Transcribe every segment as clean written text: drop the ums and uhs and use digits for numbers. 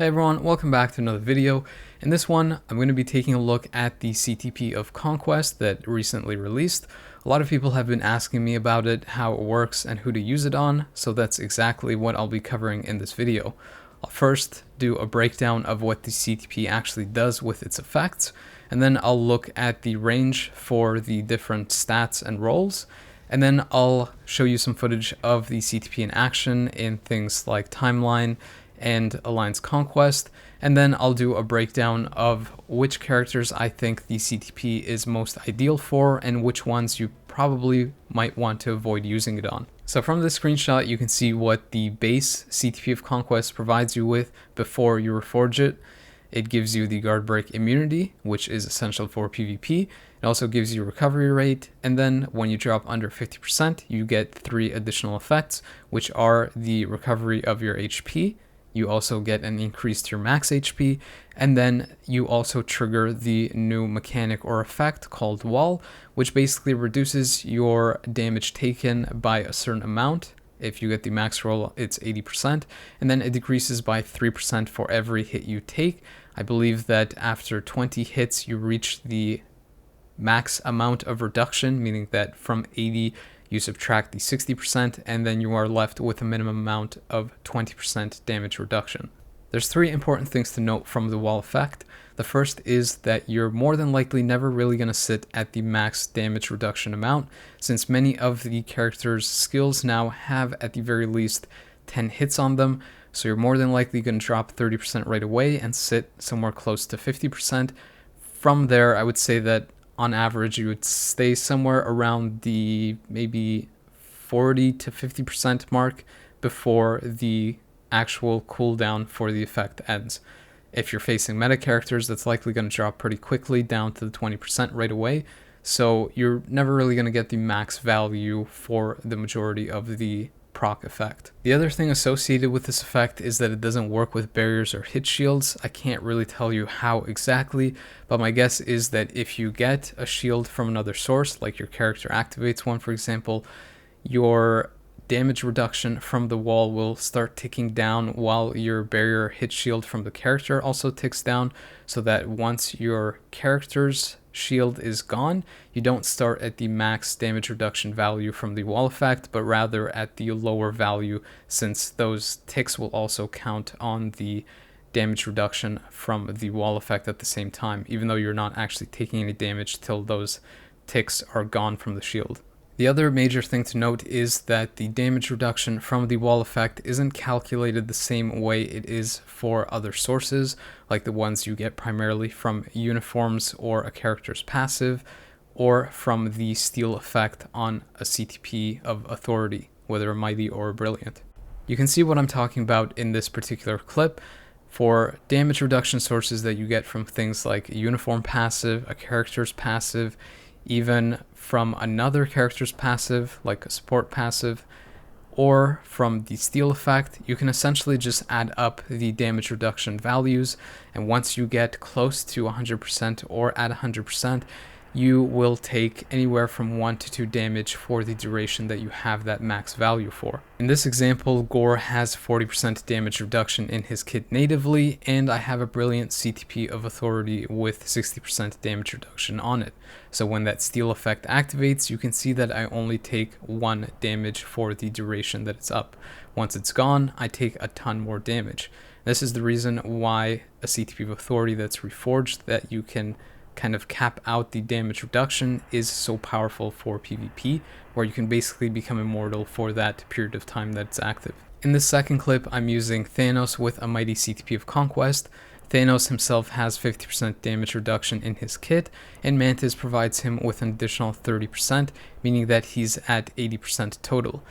Hey everyone, welcome back to another video. In this one, I'm going to be taking a look at the CTP of Conquest that recently released. A lot of people have been asking me about it, how it works, and who to use it on, so that's exactly what I'll be covering in this video. I'll first do a breakdown of what the CTP actually does with its effects, and then I'll look at the range for the different stats and roles, and then I'll show you some footage of the CTP in action in things like Timeline and Alliance Conquest, and then I'll do a breakdown of which characters I think the CTP is most ideal for and which ones you probably might want to avoid using it on. So from this screenshot you can see what the base CTP of Conquest provides you with before you reforge it. It gives you the guard break immunity, which is essential for PvP. It also gives you recovery rate, and then when you drop under 50% you get 3 additional effects, which are the recovery of your HP. You also get an increase to your max HP, and then you also trigger the new mechanic or effect called Wall, which basically reduces your damage taken by a certain amount. If you get the max roll, it's 80%, and then it decreases by 3% for every hit you take. I believe that after 20 hits, you reach the max amount of reduction, meaning that from 80, you subtract the 60%, and then you are left with a minimum amount of 20% damage reduction. There's 3 important things to note from the wall effect. The first is that you're more than likely never really going to sit at the max damage reduction amount, since many of the characters' skills now have at the very least 10 hits on them, so you're more than likely going to drop 30% right away and sit somewhere close to 50%. From there, I would say that on average, you would stay somewhere around the maybe 40 to 50% mark before the actual cooldown for the effect ends. If you're facing meta characters, that's likely going to drop pretty quickly down to the 20% right away, so you're never really going to get the max value for the majority of the proc effect. The other thing associated with this effect is that it doesn't work with barriers or hit shields. I can't really tell you how exactly, but my guess is that if you get a shield from another source, like your character activates one for example, your damage reduction from the wall will start ticking down while your barrier hit shield from the character also ticks down, so that once your character's shield is gone, you don't start at the max damage reduction value from the wall effect, but rather at the lower value, since those ticks will also count on the damage reduction from the wall effect at the same time, even though you're not actually taking any damage till those ticks are gone from the shield. The other major thing to note is that the damage reduction from the wall effect isn't calculated the same way it is for other sources, like the ones you get primarily from uniforms or a character's passive, or from the steal effect on a CTP of authority, whether a mighty or a brilliant. You can see what I'm talking about in this particular clip. For damage reduction sources that you get from things like a uniform passive, a character's passive, even from another character's passive, like a support passive, or from the steal effect, you can essentially just add up the damage reduction values, and once you get close to 100% or at 100%, you will take anywhere from 1 to 2 damage for the duration that you have that max value for. In this example, Gore has 40% damage reduction in his kit natively, and I have a brilliant CTP of authority with 60% damage reduction on it. So when that steal effect activates, you can see that I only take 1 damage for the duration that it's up. Once it's gone, I take a ton more damage. This is the reason why a CTP of authority that's reforged, that you can kind of cap out the damage reduction, is so powerful for PvP, where you can basically become immortal for that period of time that it's active. In this second clip, I'm using Thanos with a mighty CTP of Conquest. Thanos himself has 50% damage reduction in his kit, and Mantis provides him with an additional 30%, meaning that he's at 80% total.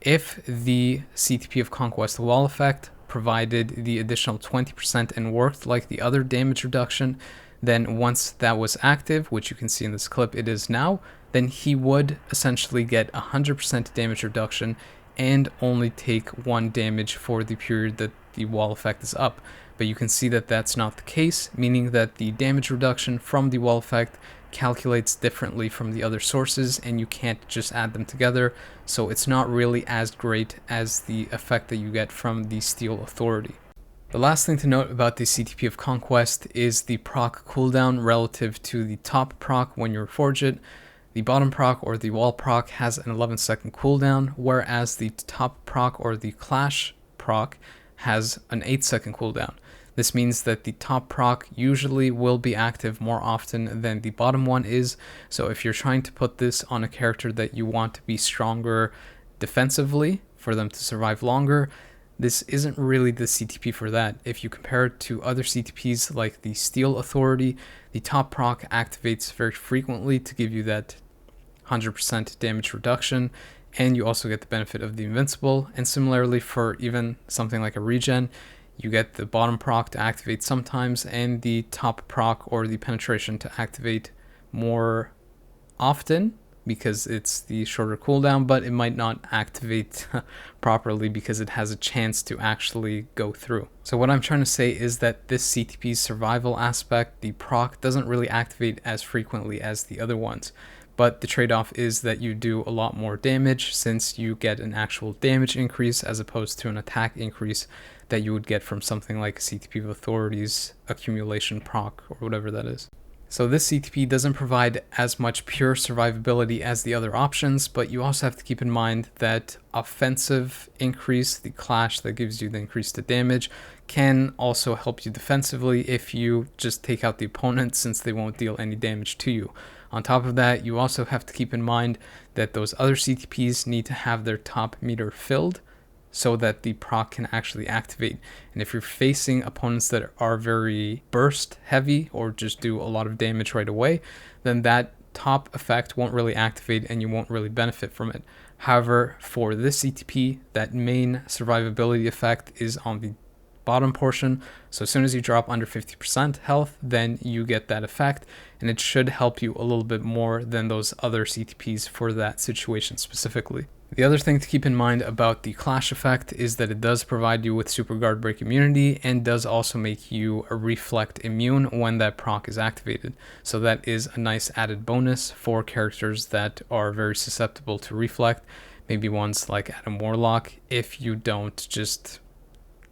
If the CTP of Conquest wall effect provided the additional 20% and worked like the other damage reduction, then once that was active, which you can see in this clip it is now, then he would essentially get 100% damage reduction and only take 1 damage for the period that the wall effect is up. But you can see that that's not the case, meaning that the damage reduction from the wall effect calculates differently from the other sources, and you can't just add them together, so it's not really as great as the effect that you get from the Steal Authority. The last thing to note about the CTP of Conquest is the proc cooldown relative to the top proc when you reforge it. The bottom proc or the wall proc has an 11-second cooldown, whereas the top proc or the clash proc has an 8-second cooldown. This means that the top proc usually will be active more often than the bottom one is, so if you're trying to put this on a character that you want to be stronger defensively for them to survive longer, this isn't really the CTP for that. If you compare it to other CTPs like the Steel Authority, the top proc activates very frequently to give you that 100% damage reduction, and you also get the benefit of the Invincible. And similarly for even something like a regen, you get the bottom proc to activate sometimes and the top proc or the penetration to activate more often, because it's the shorter cooldown, but it might not activate properly because it has a chance to actually go through. So what I'm trying to say is that this CTP's survival aspect, the proc, doesn't really activate as frequently as the other ones. But the trade-off is that you do a lot more damage, since you get an actual damage increase as opposed to an attack increase that you would get from something like CTP of Authority's accumulation proc or whatever that is. So this CTP doesn't provide as much pure survivability as the other options, but you also have to keep in mind that offensive increase, the clash that gives you the increase to damage, can also help you defensively if you just take out the opponent, since they won't deal any damage to you. On top of that, you also have to keep in mind that those other CTPs need to have their top meter filled so that the proc can actually activate. And if you're facing opponents that are very burst heavy or just do a lot of damage right away, then that top effect won't really activate and you won't really benefit from it. However, for this CTP, that main survivability effect is on the bottom portion, so as soon as you drop under 50% health, then you get that effect, and it should help you a little bit more than those other CTPs for that situation specifically. The other thing to keep in mind about the clash effect is that it does provide you with super guard break immunity and does also make you a reflect immune when that proc is activated. So that is a nice added bonus for characters that are very susceptible to reflect, maybe ones like Adam Warlock, if you don't just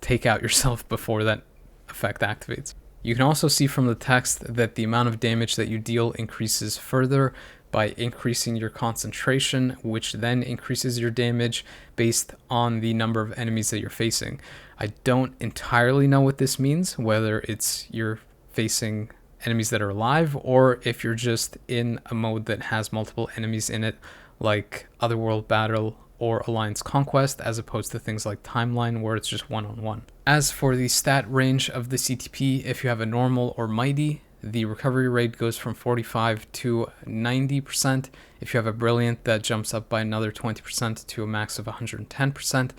take out yourself before that effect activates. You can also see from the text that the amount of damage that you deal increases further by increasing your concentration, which then increases your damage based on the number of enemies that you're facing. I don't entirely know what this means, whether it's you're facing enemies that are alive or if you're just in a mode that has multiple enemies in it, like Otherworld Battle or Alliance Conquest, as opposed to things like Timeline where it's just one-on-one. As for the stat range of the CTP, if you have a normal or mighty, the recovery rate goes from 45 to 90%. If you have a brilliant, that jumps up by another 20% to a max of 110%.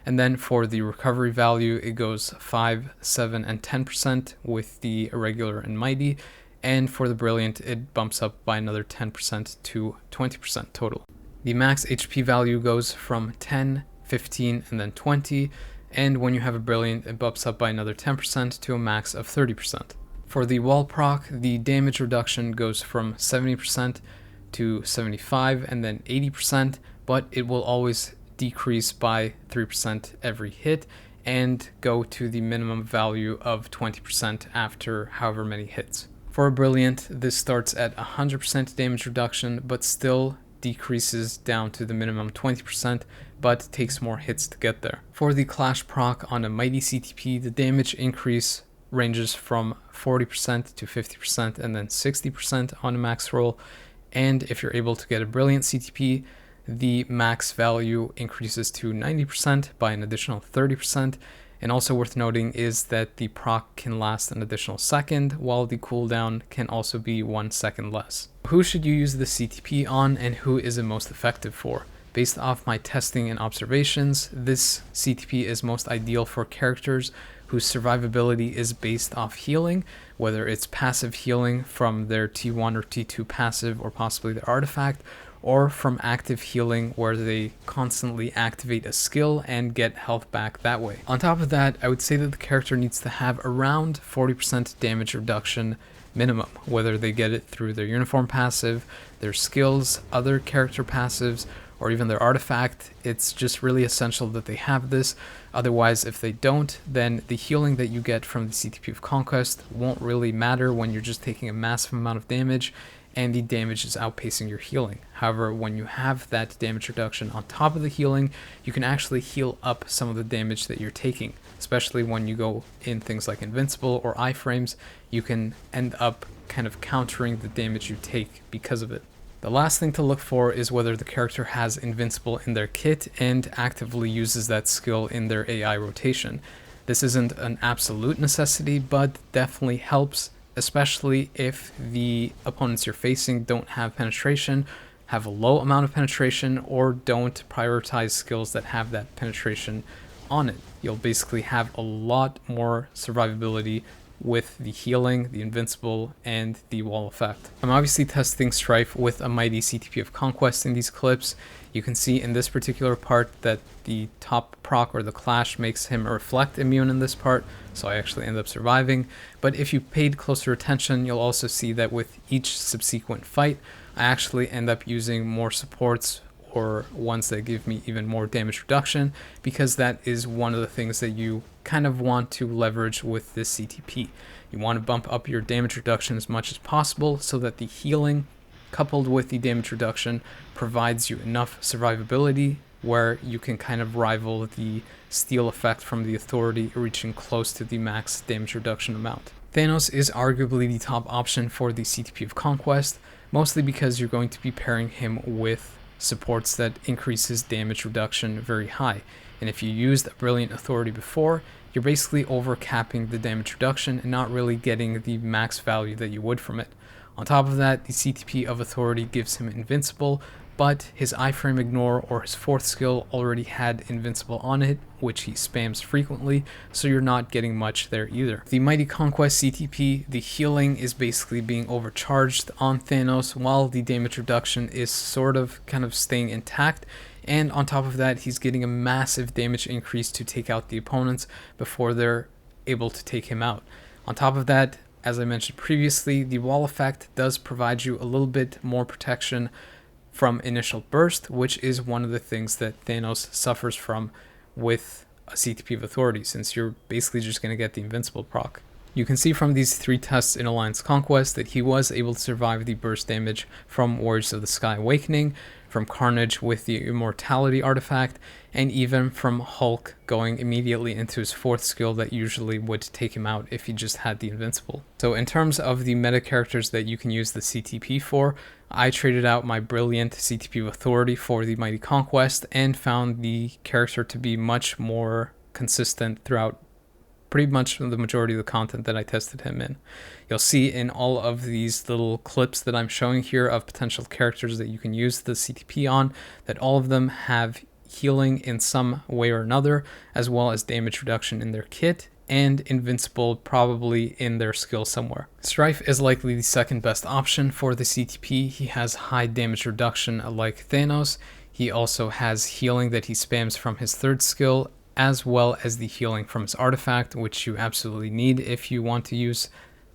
And then for the recovery value, it goes 5, 7, and 10% with the irregular and mighty. And for the brilliant, it bumps up by another 10% to 20% total. The max HP value goes from 10, 15, and then 20. And when you have a brilliant, it bumps up by another 10% to a max of 30%. For the wall proc, the damage reduction goes from 70% to 75% and then 80%, but it will always decrease by 3% every hit and go to the minimum value of 20% after however many hits. For a brilliant, this starts at 100% damage reduction, but still decreases down to the minimum 20%, but takes more hits to get there. For the clash proc on a mighty CTP, the damage increase ranges from 40% to 50% and then 60% on a max roll. And if you're able to get a brilliant CTP, the max value increases to 90% by an additional 30%. And also worth noting is that the proc can last an additional second, while the cooldown can also be 1 second less. Who should you use the CTP on and who is it most effective for? Based off my testing and observations, this CTP is most ideal for characters whose survivability is based off healing, whether it's passive healing from their T1 or T2 passive or possibly their artifact, or from active healing where they constantly activate a skill and get health back that way. On top of that, I would say that the character needs to have around 40% damage reduction minimum, whether they get it through their uniform passive, their skills, other character passives, or even their artifact. It's just really essential that they have this. Otherwise, if they don't, then the healing that you get from the CTP of Conquest won't really matter when you're just taking a massive amount of damage and the damage is outpacing your healing. However, when you have that damage reduction on top of the healing, you can actually heal up some of the damage that you're taking, especially when you go in things like Invincible or iframes. You can end up kind of countering the damage you take because of it. The last thing to look for is whether the character has Invincible in their kit and actively uses that skill in their AI rotation. This isn't an absolute necessity, but definitely helps, especially if the opponents you're facing don't have penetration, have a low amount of penetration, or don't prioritize skills that have that penetration on it. You'll basically have a lot more survivability with the healing, the Invincible, and the wall effect. I'm obviously testing Strife with a mighty CTP of Conquest in these clips. You can see in this particular part that the top proc or the clash makes him reflect immune in this part, so I actually end up surviving. But if you paid closer attention, you'll also see that with each subsequent fight, I actually end up using more supports or ones that give me even more damage reduction, because that is one of the things that you kind of want to leverage with this CTP. You want to bump up your damage reduction as much as possible so that the healing coupled with the damage reduction provides you enough survivability where you can kind of rival the steal effect from the authority, reaching close to the max damage reduction amount. Thanos is arguably the top option for the CTP of Conquest, mostly because you're going to be pairing him with supports that increases damage reduction very high. And if you used a Brilliant Authority before, you're basically overcapping the damage reduction and not really getting the max value that you would from it. On top of that, the CTP of Authority gives him Invincible, but his iframe ignore or his fourth skill already had Invincible on it, which he spams frequently, so you're not getting much there either. The Mighty Conquest CTP, the healing is basically being overcharged on Thanos, while the damage reduction is sort of kind of staying intact, and on top of that, he's getting a massive damage increase to take out the opponents before they're able to take him out. On top of that, as I mentioned previously, the wall effect does provide you a little bit more protection from initial burst, which is one of the things that Thanos suffers from with a CTP of Authority, since you're basically just going to get the Invincible proc. You can see from these 3 tests in Alliance Conquest that he was able to survive the burst damage from Warriors of the Sky Awakening, from Carnage with the Immortality artifact, and even from Hulk going immediately into his 4th skill that usually would take him out if he just had the Invincible. So in terms of the meta characters that you can use the CTP for, I traded out my Brilliant CTP of Authority for the Mighty Conquest and found the character to be much more consistent throughout pretty much the majority of the content that I tested him in. You'll see in all of these little clips that I'm showing here of potential characters that you can use the CTP on, that all of them have healing in some way or another, as well as damage reduction in their kit, and Invincible probably in their skill somewhere. Strife is likely the second best option for the CTP. He has high damage reduction like Thanos. He also has healing that he spams from his 3rd skill, as well as the healing from his artifact, which you absolutely need if you want to use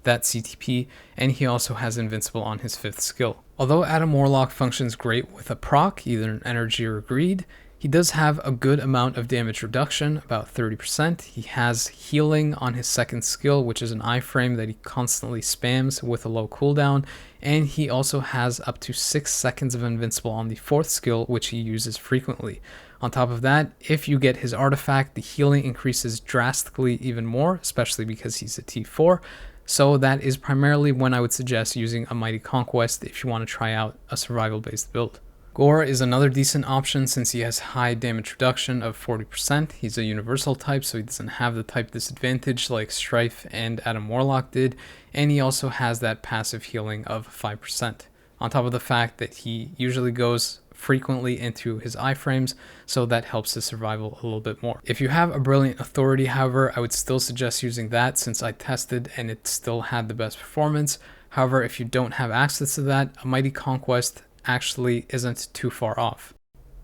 that CTP, and he also has Invincible on his 5th skill. Although Adam Warlock functions great with a proc, either an energy or greed, he does have a good amount of damage reduction, about 30%. He has healing on his 2nd skill, which is an iframe that he constantly spams with a low cooldown, and he also has up to 6 seconds of Invincible on the 4th skill, which he uses frequently. On top of that, if you get his artifact, the healing increases drastically even more, especially because he's a T4. So that is primarily when I would suggest using a Mighty Conquest if you want to try out a survival-based build. Gore is another decent option since he has high damage reduction of 40%. He's a universal type, so he doesn't have the type disadvantage like Strife and Adam Warlock did, and he also has that passive healing of 5%. On top of the fact that he usually goes frequently into his iframes, so that helps his survival a little bit more. If you have a Brilliant Authority, however, I would still suggest using that since I tested and it still had the best performance. However, if you don't have access to that, a Mighty Conquest actually isn't too far off.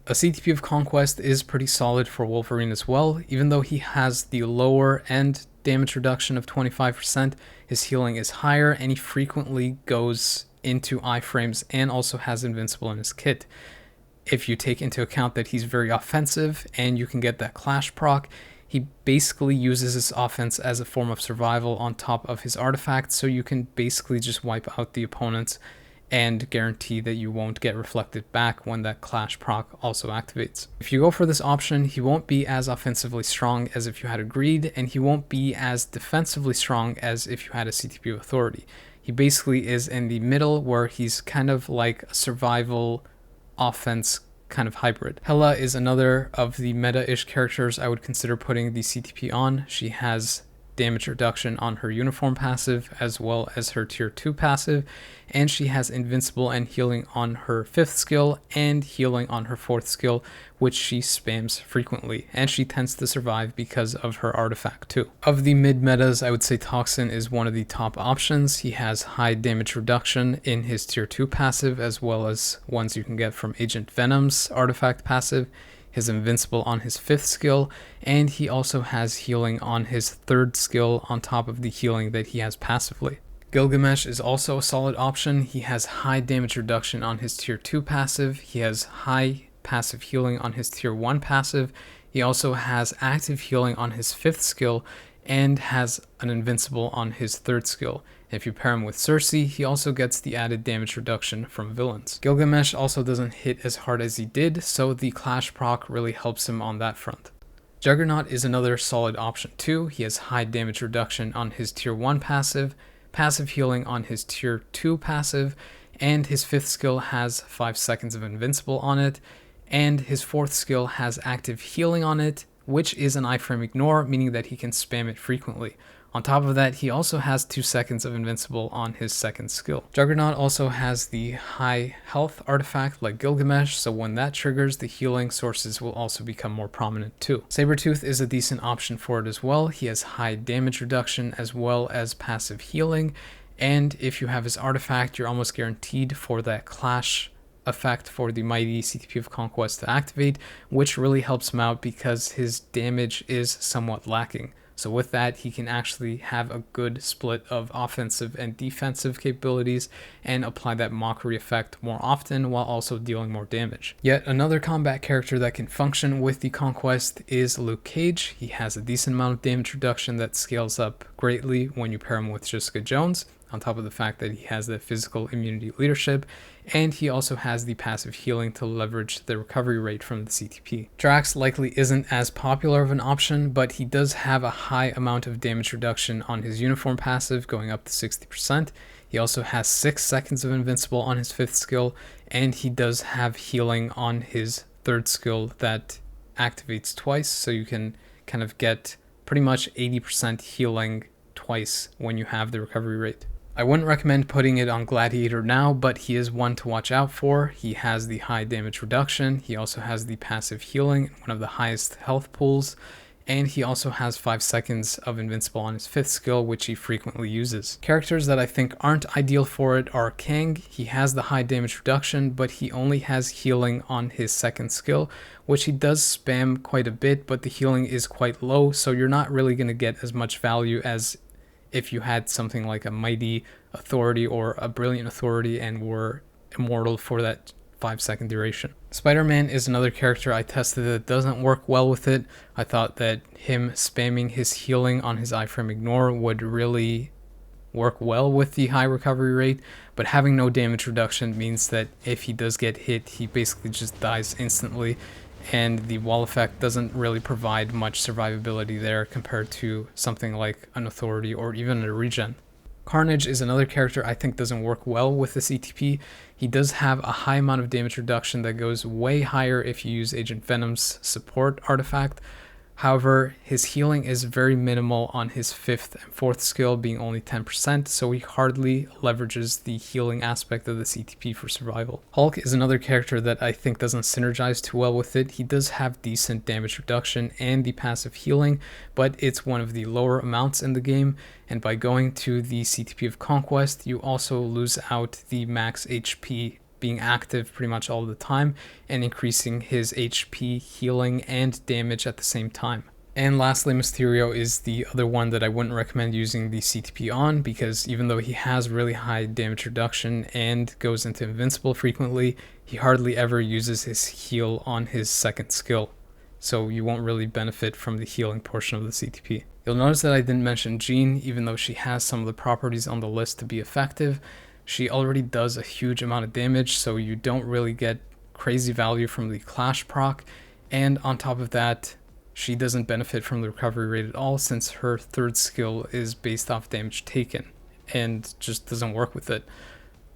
A CTP of Conquest is pretty solid for Wolverine as well. Even though he has the lower end damage reduction of 25%, his healing is higher and he frequently goes into iframes and also has Invincible in his kit. if you take into account that he's very offensive and you can get that clash proc, he basically uses his offense as a form of survival on top of his artifact, so you can basically just wipe out the opponents and guarantee that you won't get reflected back when that clash proc also activates. If you go for this option, he won't be as offensively strong as if you had a greed, and he won't be as defensively strong as if you had a CTP of authority. He basically is in the middle, where he's kind of like a survival offense kind of hybrid. Hela is another of the meta-ish characters I would consider putting the CTP on. She has damage reduction on her uniform passive as well as her tier 2 passive, and she has invincible and healing on her 5th skill and healing on her 4th skill, which she spams frequently, and she tends to survive because of her artifact too. Of the mid metas, I would say Toxin is one of the top options. He has high damage reduction in his tier 2 passive as well as ones you can get from Agent Venom's artifact passive, his invincible on his 5th skill, and he also has healing on his 3rd skill on top of the healing that he has passively. Gilgamesh is also a solid option. He has high damage reduction on his tier 2 passive, he has high passive healing on his tier 1 passive, he also has active healing on his 5th skill, and has an invincible on his 3rd skill. If you pair him with Cersei, he also gets the added damage reduction from villains. Gilgamesh also doesn't hit as hard as he did, so the clash proc really helps him on that front. Juggernaut is another solid option too. He has high damage reduction on his tier 1 passive, passive healing on his tier 2 passive, and his 5th skill has 5 seconds of invincible on it, and his 4th skill has active healing on it, which is an iframe ignore, meaning that he can spam it frequently. On top of that, he also has 2 seconds of invincible on his 2nd skill. Juggernaut also has the high health artifact like Gilgamesh, so when that triggers, the healing sources will also become more prominent too. Sabretooth is a decent option for it as well. He has high damage reduction as well as passive healing, and if you have his artifact, you're almost guaranteed for that clash effect for the mighty CTP of Conquest to activate, which really helps him out because his damage is somewhat lacking. So with that, he can actually have a good split of offensive and defensive capabilities and apply that mockery effect more often while also dealing more damage. Yet another combat character that can function with the Conquest is Luke Cage. He has a decent amount of damage reduction that scales up greatly when you pair him with Jessica Jones, on top of the fact that he has the physical immunity leadership, and he also has the passive healing to leverage the recovery rate from the CTP. Drax likely isn't as popular of an option, but he does have a high amount of damage reduction on his uniform passive, going up to 60%. He also has 6 seconds of invincible on his 5th skill, and he does have healing on his 3rd skill that activates twice, so you can kind of get pretty much 80% healing twice when you have the recovery rate. I wouldn't recommend putting it on Gladiator now, but he is one to watch out for. He has the high damage reduction, he also has the passive healing, one of the highest health pools, and he also has 5 seconds of invincible on his 5th skill, which he frequently uses. Characters that I think aren't ideal for it are Kang. He has the high damage reduction, but he only has healing on his 2nd skill, which he does spam quite a bit, but the healing is quite low, so you're not really going to get as much value as if you had something like a mighty authority or a brilliant authority and were immortal for that 5-second duration. Spider-Man is another character I tested that doesn't work well with it. I thought that him spamming his healing on his iframe ignore would really work well with the high recovery rate, but having no damage reduction means that if he does get hit, he basically just dies instantly, and the wall effect doesn't really provide much survivability there compared to something like an authority or even a regen. Carnage is another character I think doesn't work well with the CTP. He does have a high amount of damage reduction that goes way higher if you use Agent Venom's support artifact. However, his healing is very minimal on his 5th and 4th skill, being only 10%, so he hardly leverages the healing aspect of the CTP for survival. Hulk is another character that I think doesn't synergize too well with it. He does have decent damage reduction and the passive healing, but it's one of the lower amounts in the game, and by going to the CTP of Conquest, you also lose out the max HP being active pretty much all the time and increasing his HP, healing, and damage at the same time. And lastly, Mysterio is the other one that I wouldn't recommend using the CTP on, because even though he has really high damage reduction and goes into invincible frequently, he hardly ever uses his heal on his second skill. So you won't really benefit from the healing portion of the CTP. You'll notice that I didn't mention Jean, even though she has some of the properties on the list to be effective. She already does a huge amount of damage, so you don't really get crazy value from the Clash proc, and on top of that, she doesn't benefit from the recovery rate at all, since her third skill is based off damage taken and just doesn't work with it.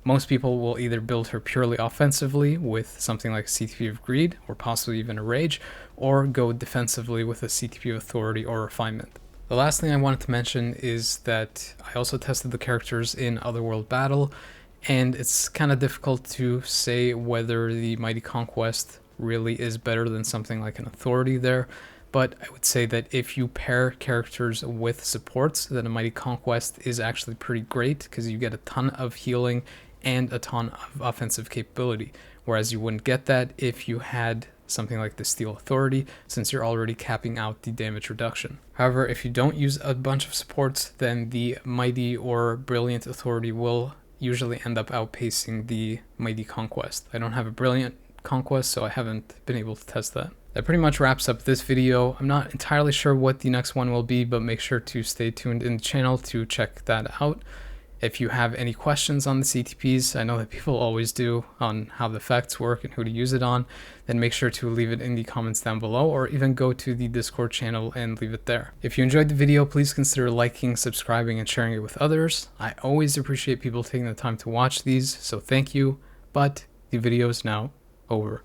Most people will either build her purely offensively with something like a CTP of Greed, or possibly even a Rage, or go defensively with a CTP of Authority or Refinement. The last thing I wanted to mention is that I also tested the characters in Otherworld Battle, and it's kind of difficult to say whether the Mighty Conquest really is better than something like an Authority there. But I would say that if you pair characters with supports, then a Mighty Conquest is actually pretty great, because you get a ton of healing and a ton of offensive capability, whereas you wouldn't get that if you had something like the Steel Authority, since you're already capping out the damage reduction. However, if you don't use a bunch of supports, then the Mighty or Brilliant Authority will usually end up outpacing the Mighty Conquest. I don't have a Brilliant Conquest, so I haven't been able to test that. That pretty much wraps up this video. I'm not entirely sure what the next one will be, but make sure to stay tuned in the channel to check that out. If you have any questions on the CTPs, I know that people always do, on how the effects work and who to use it on, then make sure to leave it in the comments down below, or even go to the Discord channel and leave it there. If you enjoyed the video, please consider liking, subscribing, and sharing it with others. I always appreciate people taking the time to watch these, so thank you, but the video is now over.